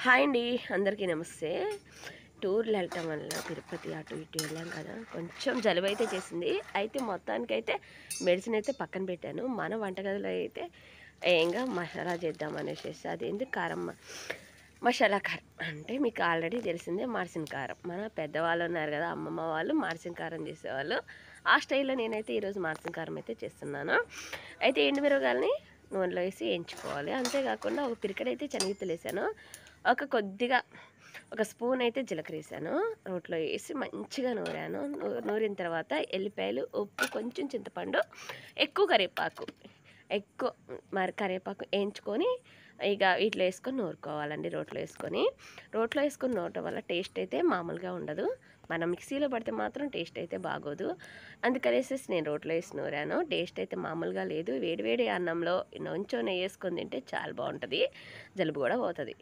Hi అండి, అందరికీ నమస్తే. టూర్లు వెళ్ళటం వల్ల తిరుపతి అటు ఇటు వెళ్ళాం కదా, కొంచెం జలుబు అయితే చేసింది. అయితే మొత్తానికైతే మెడిసిన్ అయితే పక్కన పెట్టాను. మన వంటగదిలో అయితే ఏంగా మసాలా చేద్దాం అనేసి, అదేంటి కారం, మసాలా కారం అంటే మీకు ఆల్రెడీ తెలిసిందే, మార్సిన కారం. మన పెద్దవాళ్ళు ఉన్నారు కదా, అమ్మమ్మ వాళ్ళు మార్సిన కారం చేసేవాళ్ళు. ఆ స్టైల్లో నేనైతే ఈరోజు మార్సిన కారం అయితే చేస్తున్నాను. అయితే ఎండుమిరపకాయలని నూనెలో వేసి వేయించుకోవాలి. అంతేకాకుండా ఒక పిరికెడైతే శనగిత్తలు వేసాను. కొద్దిగా ఒక స్పూన్ అయితే జీలకర్ర వేసాను. రోట్లో వేసి మంచిగా నూరాను. నూరిన తర్వాత ఎల్లిపాయలు, ఉప్పు, కొంచెం చింతపండు, ఎక్కువ కరివేపాకు, కరివేపాకు వేయించుకొని ఇక వీటిలో వేసుకొని నూరుకోవాలండి. రోట్లో వేసుకొని నూరటం వల్ల టేస్ట్ అయితే మామూలుగా ఉండదు. మనం మిక్సీలో పడితే మాత్రం టేస్ట్ అయితే బాగోదు. అందుకనేసి నేను రోట్లో వేసి నూరాను. టేస్ట్ అయితే మామూలుగా లేదు. వేడి వేడి అన్నంలో కొంచెం నెయ్యి వేసుకొని తింటే చాలా బాగుంటుంది. జలుబు కూడా పోతుంది.